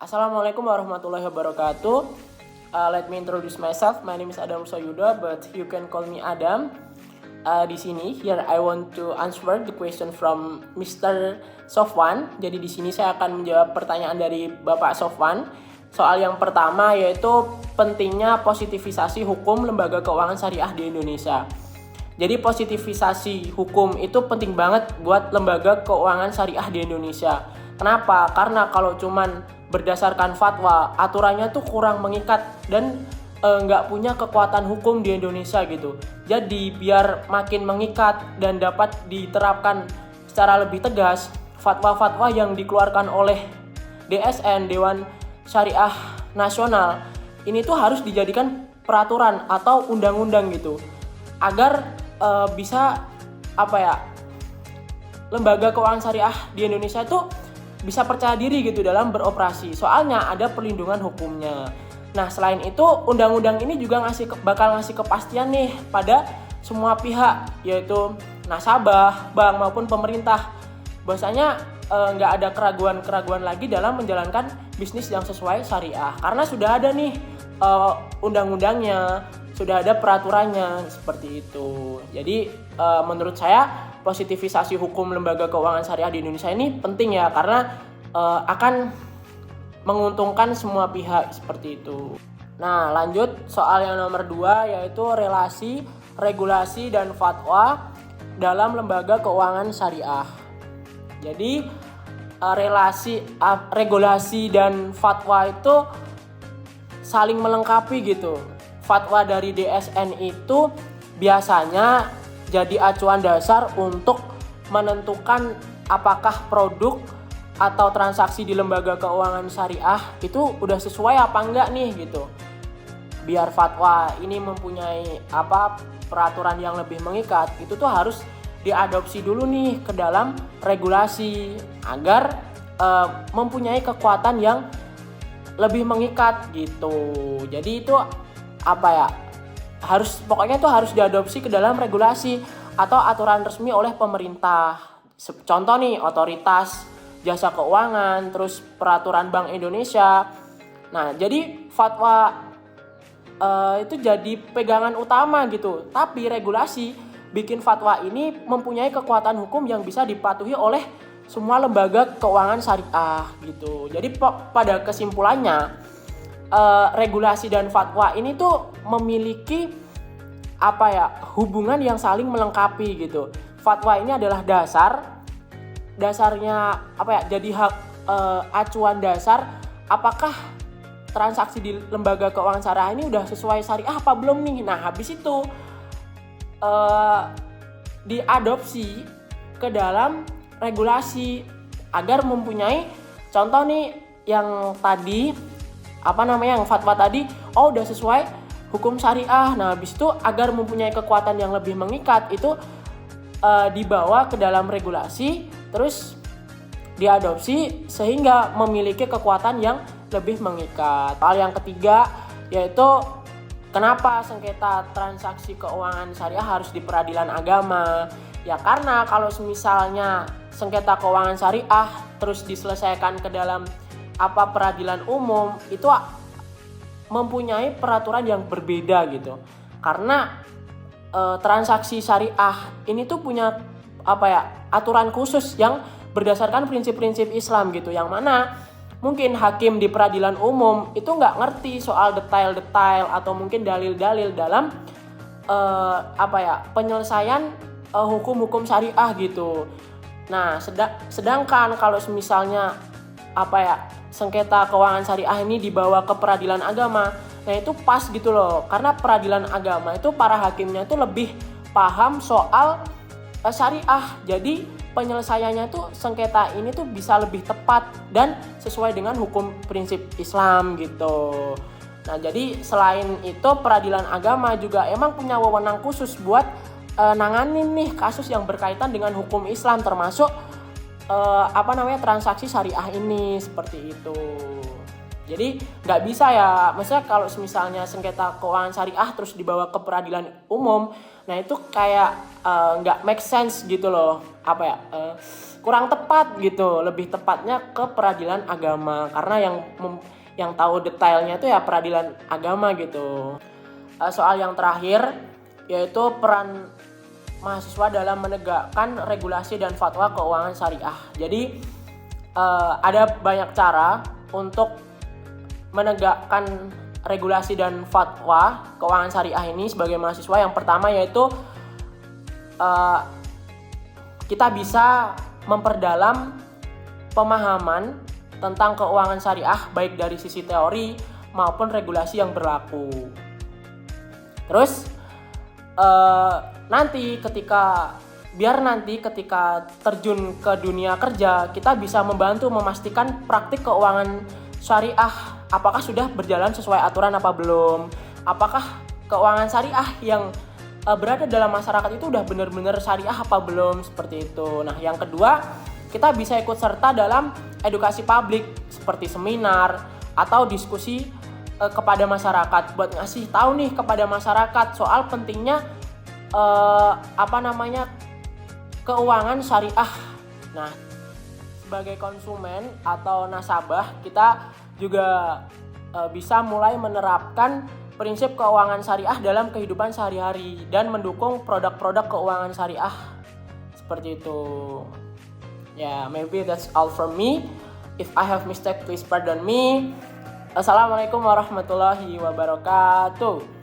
Assalamualaikum warahmatullahi wabarakatuh. Let me introduce myself. My name is Adam Soyudo, but you can call me Adam. Di sini, here I want to answer the question from Mr. Sofwan. Jadi di sini saya akan menjawab pertanyaan dari Bapak Sofwan. Soal yang pertama yaitu pentingnya positivisasi hukum lembaga keuangan syariah di Indonesia. Jadi positivisasi hukum itu penting banget buat lembaga keuangan syariah di Indonesia. Kenapa? Karena kalau cuman berdasarkan fatwa, aturannya tuh kurang mengikat dan nggak punya kekuatan hukum di Indonesia gitu. Jadi biar makin mengikat dan dapat diterapkan secara lebih tegas, fatwa-fatwa yang dikeluarkan oleh DSN, Dewan Syariah Nasional, ini tuh harus dijadikan peraturan atau undang-undang gitu. Agar bisa lembaga keuangan syariah di Indonesia tuh bisa percaya diri gitu dalam beroperasi. Soalnya ada perlindungan hukumnya. Nah, selain itu undang-undang ini juga bakal ngasih kepastian nih pada semua pihak, yaitu nasabah, bank maupun pemerintah. Bahwasanya nggak ada keraguan-keraguan lagi dalam menjalankan bisnis yang sesuai syariah. Karena sudah ada nih undang-undangnya, sudah ada peraturannya seperti itu. Jadi menurut saya positivisasi hukum lembaga keuangan syariah di Indonesia ini penting ya, karena akan menguntungkan semua pihak seperti itu. Nah, lanjut soal yang nomor 2 yaitu relasi, regulasi, dan fatwa dalam lembaga keuangan syariah. Jadi regulasi dan fatwa itu saling melengkapi gitu. Fatwa dari DSN itu biasanya jadi acuan dasar untuk menentukan apakah produk atau transaksi di lembaga keuangan syariah itu udah sesuai apa enggak nih gitu. Biar fatwa ini mempunyai peraturan yang lebih mengikat, itu tuh harus diadopsi dulu nih ke dalam regulasi agar mempunyai kekuatan yang lebih mengikat gitu. Jadi itu pokoknya itu harus diadopsi ke dalam regulasi atau aturan resmi oleh pemerintah. Contoh nih, otoritas jasa keuangan, terus peraturan Bank Indonesia. Nah, jadi fatwa itu jadi pegangan utama gitu. Tapi regulasi bikin fatwa ini mempunyai kekuatan hukum yang bisa dipatuhi oleh semua lembaga keuangan syariah gitu. Jadi pada kesimpulannya, regulasi dan fatwa ini tuh memiliki hubungan yang saling melengkapi gitu. Fatwa ini adalah dasarnya jadi acuan dasar apakah transaksi di lembaga keuangan syariah ini udah sesuai syariah apa belum nih. Nah, habis itu diadopsi ke dalam regulasi agar mempunyai contoh nih yang tadi yang fatwa tadi udah sesuai hukum syariah. Nah, habis itu agar mempunyai kekuatan yang lebih mengikat itu dibawa ke dalam regulasi terus diadopsi sehingga memiliki kekuatan yang lebih mengikat. Hal yang ketiga yaitu kenapa sengketa transaksi keuangan syariah harus di peradilan agama? Ya karena kalau misalnya sengketa keuangan syariah terus diselesaikan ke dalam peradilan umum, itu mempunyai peraturan yang berbeda gitu. Karena transaksi syariah ini tuh punya aturan khusus yang berdasarkan prinsip-prinsip Islam gitu, yang mana mungkin hakim di peradilan umum itu nggak ngerti soal detail-detail atau mungkin dalil-dalil dalam penyelesaian hukum-hukum syariah gitu. Nah, sedangkan kalau misalnya sengketa keuangan syariah ini dibawa ke peradilan agama, nah itu pas gitu loh, karena peradilan agama itu para hakimnya itu lebih paham soal syariah. Jadi penyelesaiannya tuh sengketa ini tuh bisa lebih tepat dan sesuai dengan hukum prinsip Islam gitu. Nah, jadi selain itu peradilan agama juga emang punya wewenang khusus buat nanganin nih kasus yang berkaitan dengan hukum Islam, termasuk transaksi syariah ini seperti itu. Jadi nggak bisa ya, maksudnya kalau misalnya sengketa keuangan syariah terus dibawa ke peradilan umum, nah itu kayak nggak make sense gitu loh, kurang tepat gitu. Lebih tepatnya ke peradilan agama, karena yang tahu detailnya itu ya peradilan agama gitu. Soal yang terakhir yaitu peran mahasiswa dalam menegakkan regulasi dan fatwa keuangan syariah. Jadi ada banyak cara untuk menegakkan regulasi dan fatwa keuangan syariah ini sebagai mahasiswa. Yang pertama yaitu kita bisa memperdalam pemahaman tentang keuangan syariah baik dari sisi teori maupun regulasi yang berlaku. Terus nanti ketika terjun ke dunia kerja, kita bisa membantu memastikan praktik keuangan syariah apakah sudah berjalan sesuai aturan apa belum, apakah keuangan syariah yang berada dalam masyarakat itu udah benar-benar syariah apa belum, seperti itu. Nah, yang kedua, kita bisa ikut serta dalam edukasi publik seperti seminar atau diskusi kepada masyarakat buat ngasih tahu nih kepada masyarakat soal pentingnya keuangan syariah. Nah, sebagai konsumen atau nasabah, kita juga bisa mulai menerapkan prinsip keuangan syariah dalam kehidupan sehari-hari dan mendukung produk-produk keuangan syariah seperti itu. Ya, maybe that's all from me. If I have mistake, please pardon me. Assalamualaikum warahmatullahi wabarakatuh.